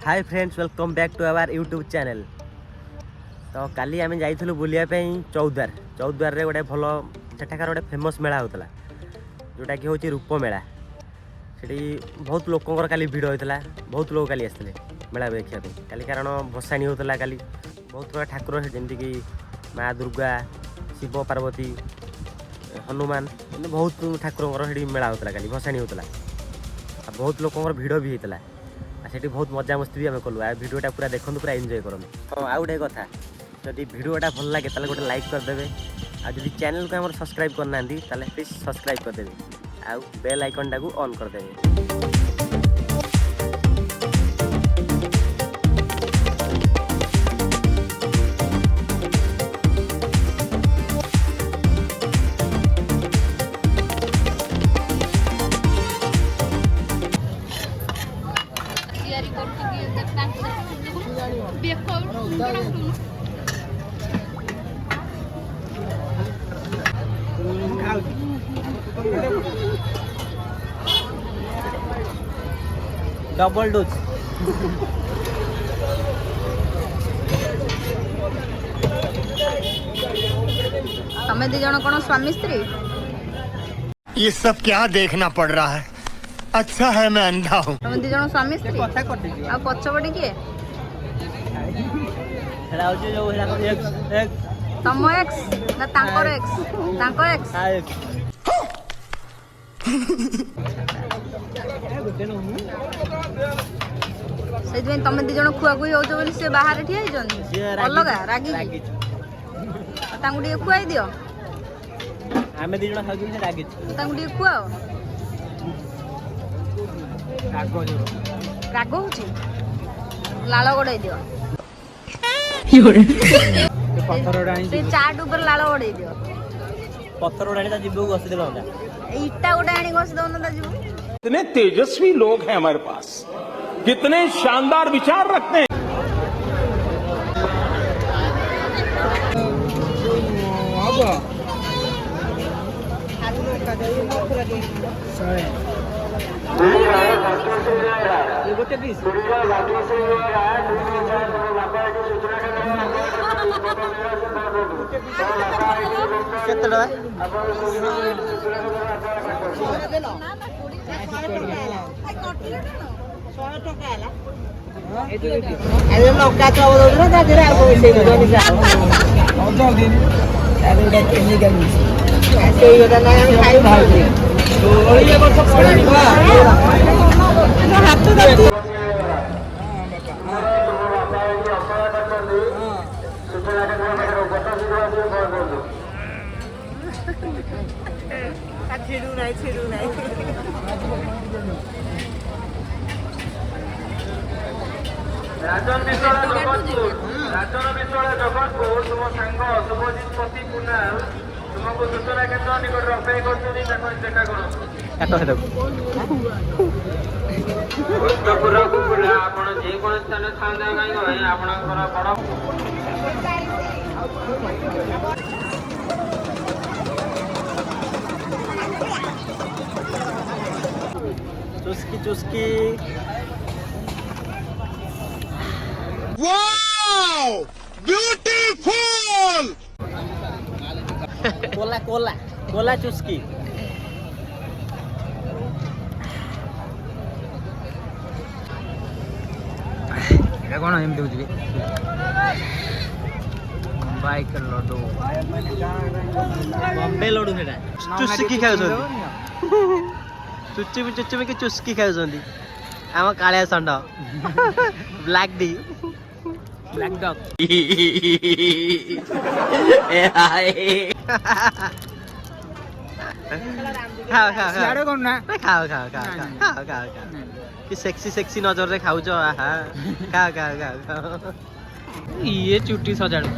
Hi friends welcome back to our YouTube channel. तो काली आम जाइलु बुलिया चौद्वार चौद्वार गोटे भल सेठाकार गोटे फेमस मेला होता जोटा कि हूँ रूप मेला। से बहुत लोकर काली भिड़ होता, बहुत लोग काली आसते मेला देखा काली कारण भसाणी होता काली बहुत प्रकार ठाकुर जमीक माँ दुर्गा शिव पार्वती हनुमान बहुत ठाकुर मेला होता काली भसाणी होता बहुत लोकर भिड़ भी होता से बहुत मजा मस्ती भी आम कलु भिडियोटा पूरा देखो पूरा एंजॉय करूँ। हाँ आउ गोटे कथा जदि भिडियोटा भल लगे तो गोटे लाइक करदे आदि चैनल को सब्सक्राइब करना प्लीज सब्सक्राइब करदे आउ बेल आइकन टाक ऑन करदे। डबल डोज तमें दी जण कोन स्वामी स्त्री। ये सब क्या देखना पड़ रहा है, अच्छा है मैं अंधा हूँ। तमें दी जण स्वामी स्त्री आ पछपटी किए तम एक्स ना तांकर एक्स से तमे दी जण खुआ खुई होचो बोली से बाहर ठिया होइछन अलगा रागी तांगु टिके खुआई दियो आमे दी जण खाउछन से रागी तांगु टिके खुआओ राग होची लाल गड़ाई दियो पत्थर उड़ाणी से चाट ऊपर लाल गड़ाई दियो पत्थर उड़ाणी ता जीबो घसी देला इट्टा गोटे आनी घसी दो ना जीबो। कितने तेजस्वी लोग हैं हमारे पास, कितने शानदार विचार रखते हैं। राजन विश्वास जगतपुर तुम सांग शुभजित पति कुणाल तुमको सूचना केन्द्र निकट अपेक्षा कर देखा करो गुरुत्वपूर्ण कुकुड़ा आपण जेको स्थान था कहीं आपणकर बड़ चुस्की चुस्की wow beautiful Cola Cola Cola चुस्की এটা কোন এমটি হচ্ছে বাইক লডু बॉम्बे लडू सेटा चुस्की खाउछन चुच्ची में चुस्की खाउछन आम कालिया षंड ब्लैक डी ব্ল্যাক ডগ खाओ खाओ সিয়াড়ে কোন না खाओ खाओ खाओ खाओ खाओ खाओ कि सेक्सी सेक्सी नजर रे खाउछ आहा खाओ खाओ खाओ खाओ ଇଏ ଚୁଟି ସଜାଡୁ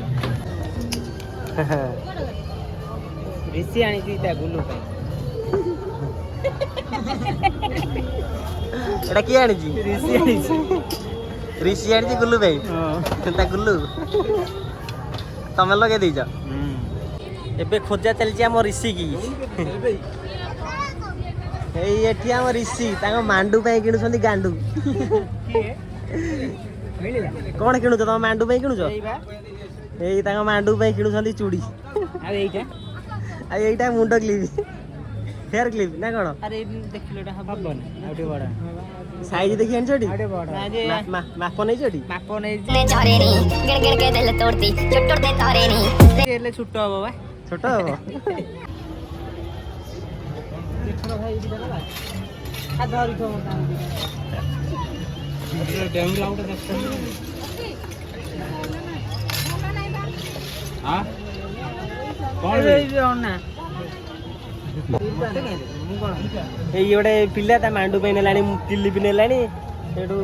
ऋषि आनी थी ता गुल्लू पे एटा की आनी जी ऋषि आनी गुल्लू पे ता गुल्लू तमे लगे दीज एबे खोजा चलची हम ऋषि की एठी हम ऋषि तांग मांडू पे किणुछंती गांडू कौन किणुच तुम मांडू पे किणुच एई तांगा मांडू पे किणुछंती चूड़ी एईटा मुंड क्लिप हेयर क्लिप ना कौन अरे देखिलोटा हबन आउटे बड़ा साइज देखि आनि छोटी माप नै छोटी माप नै ले झरेनी गड़ के दिल तोड़ती चुट्टुर दे तोरेनी एले छुट्टो हबो बा छोट हबो देखो भाई इडी देला आ धरि थो मता डैम लाउट देखो हां कौन रे ना ଏଇ ଗୋଟେ ପିଲା ତା ମାଣ୍ଡୁ ପାଇଁ ନେଲାଣି କ୍ଲିପ ନେଲାଣି ସେଠୁ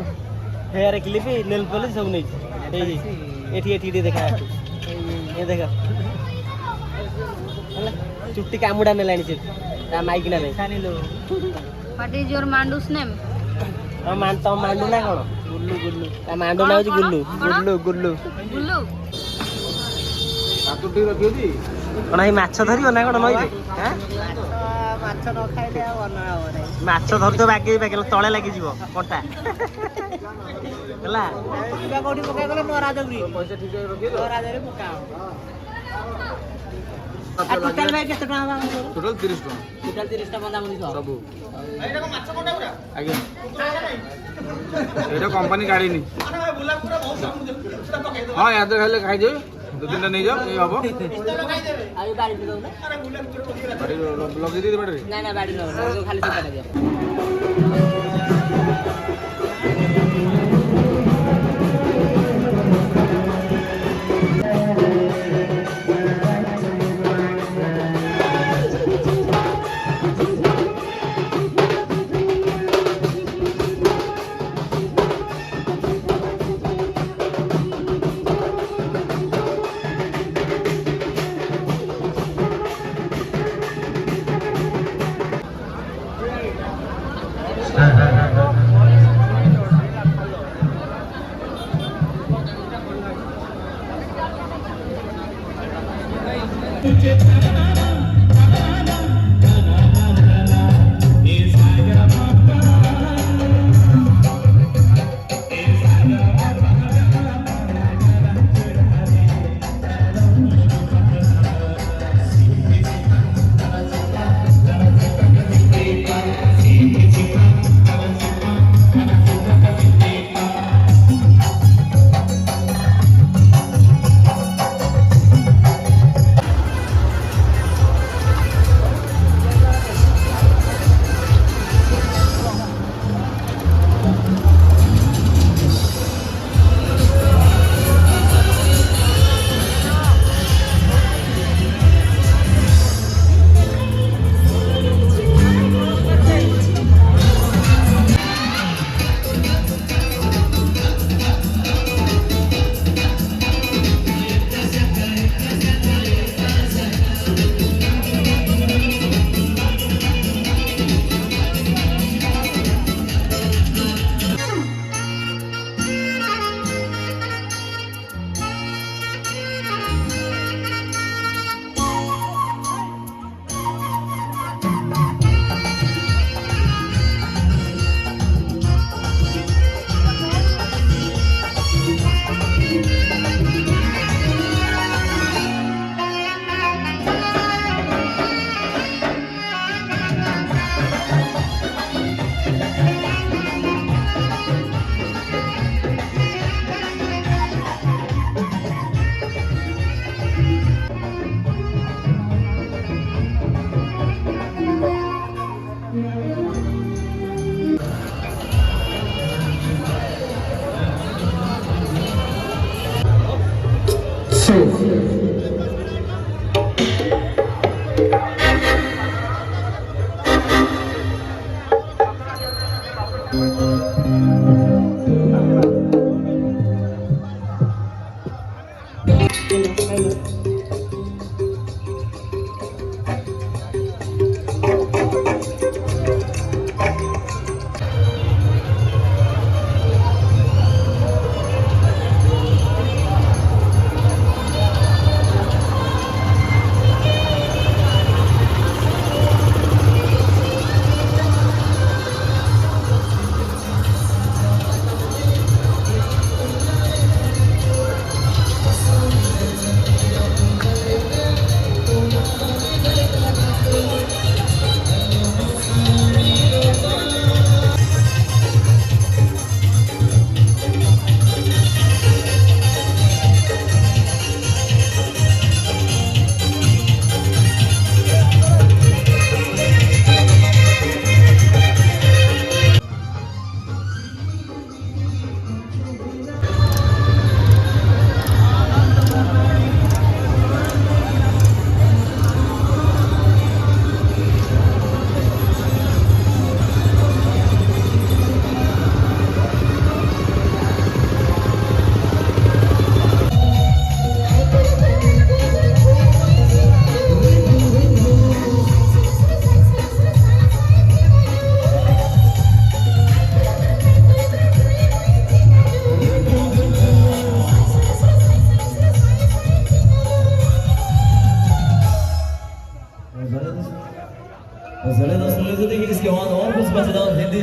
ହେୟାର କ୍ଲିପ ନେଲ ପଲିସ ସବୁ ନେଇଛି ଏଇ ଏଠି ଏଠି ଟିକେ ଦେଖା ଏ ଦେଖ ହେଲା ଚୁଟି କାମୁଡା ନେଲାଣି ସେ ତା ମାଇକିନା ପାଇଁ What is your mandu's name? ତମ ମାଣ୍ଡୁ ନା କଣ ଗୁଲ୍ଲୁ ଗୁଲ୍ଲୁ ତା ମାଣ୍ଡୁ ନା ହଉଛି ଗୁଲ୍ଲୁ ଗୁଲ୍ଲୁ ଗୁଲ୍ଲୁ Gullu. କଣ ଏଇ ମାଛ ଧରିବ ନା କଣ ନଈରେ ମାଛ ନ ଖାଇଲେ ଆଉ ଅନ୍ନ ହବ ନାହିଁ ମାଛ ଧରୁଥିବ ବାଗେଇ ବାଗେଇ ତଳେ ଲାଗିଯିବ କଣ୍ଟା ହେଲା ଯିବା କୋଉଠି ପକାଇ ଗଲେ ନରାଜଗିରି ପଇସା ଠିକ ରଖି ନରାଜରେ ପକା ଆଉ ଟୋଟାଲ ଭାଇ କେତେ ଟଙ୍କା ହବ टोटल 30 टका ଟୋଟାଲ 30 ଟା ବନ୍ଦା ମୁନି सब आज्ञा एटा कंपनी गाड़ी नहीं हां याद खाले खाई दे दो तीन नहीं जाओ ये हबो ଆଉ ବାଡି ଦଉ ନା गाड़ी लगी दे बैटरी ନା ନା ବାଡି ନ ଖାଲି ସୁତା ଦିଅ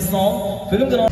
पंजाबी सॉन्ग फिल्म का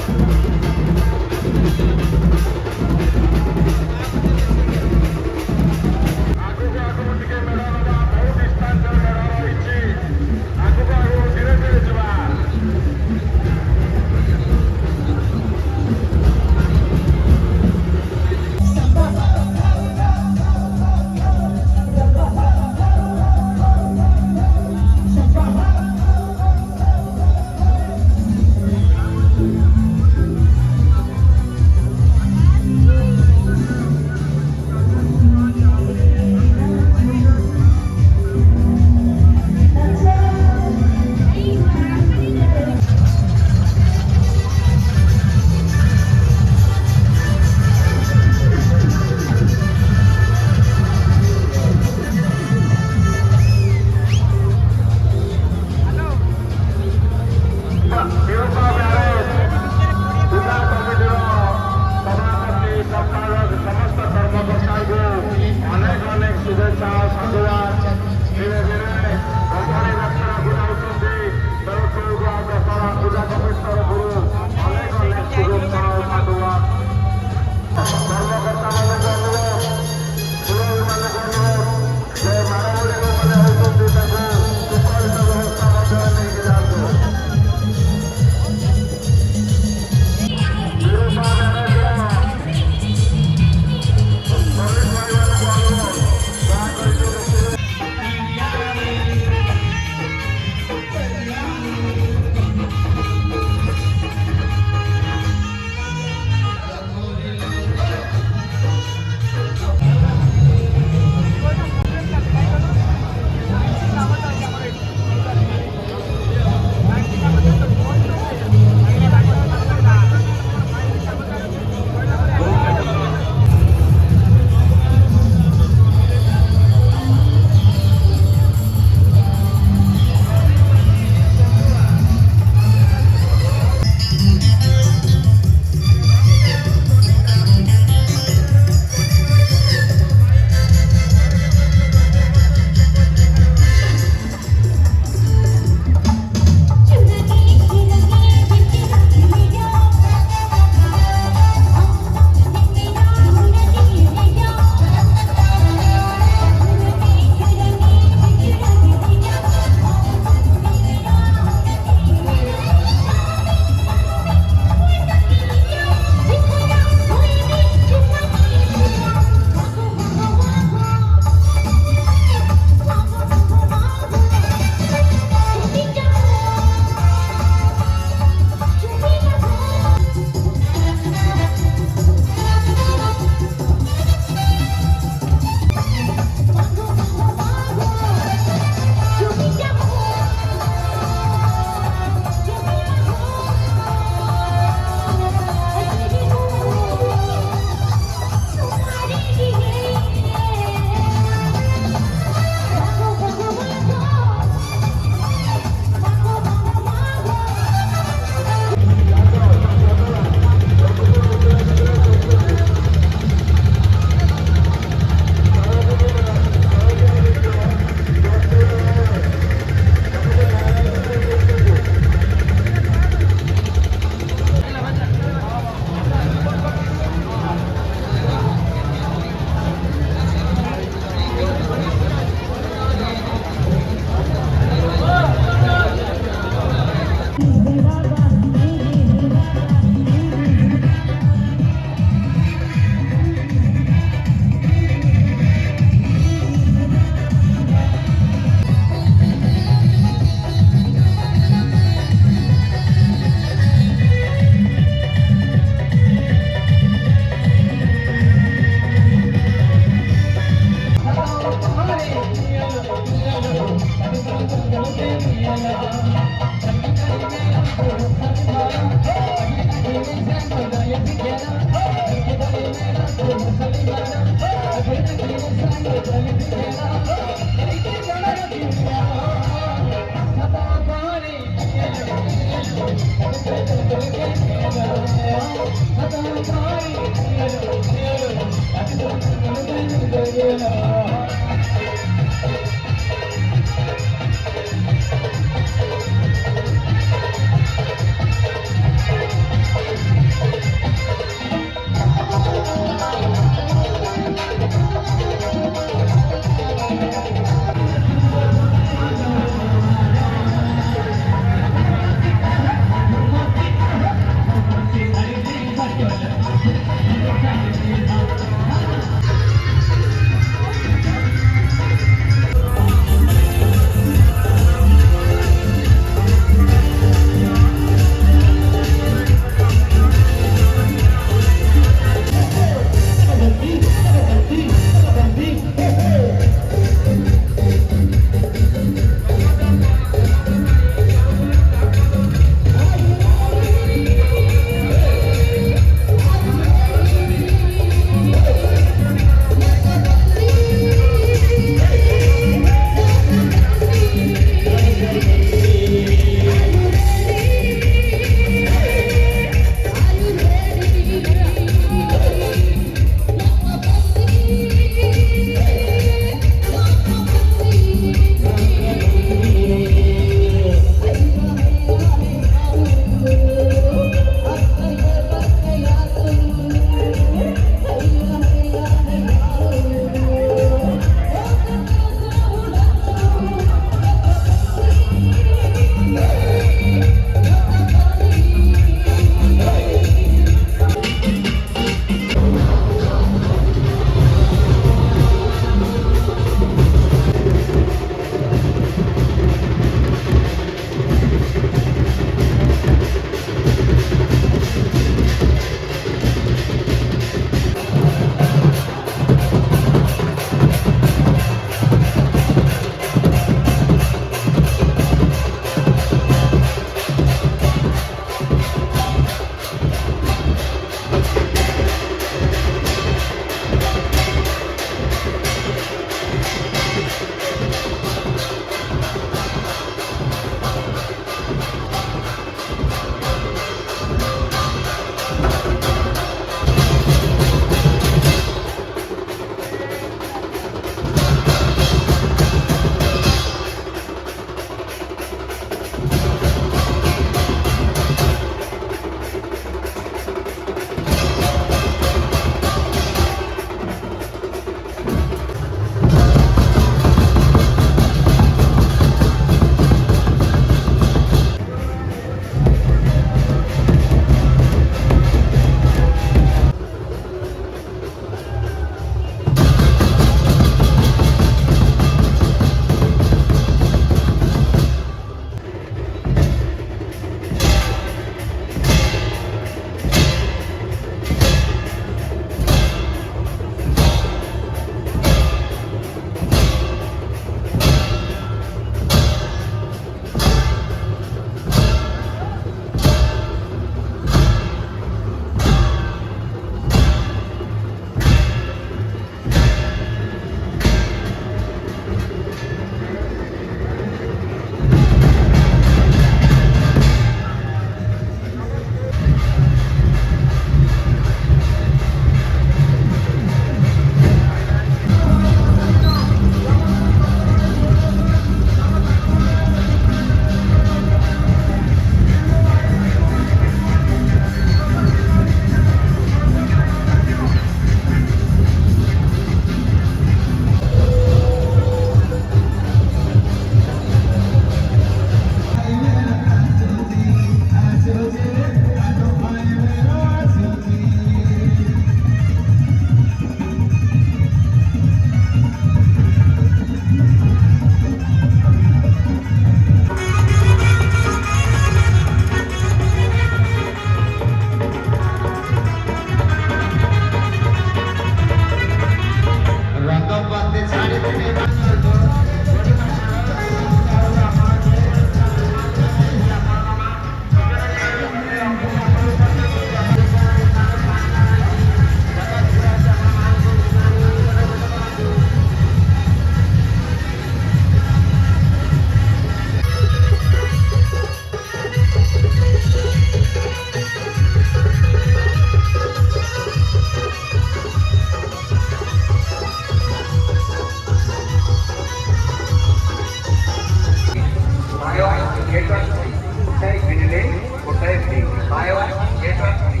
ଗୋଟାଏ କିଣିଲେ ଗୋଟାଏ free buy one get one free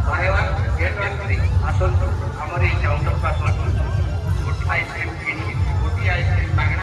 buy one get one free ଆସନ୍ତୁ ଆମର ଏଇ କାଉଣ୍ଟରକୁ ଆସନ୍ତୁ ଗୋଟେ ଆଇସ୍କ୍ରିମ୍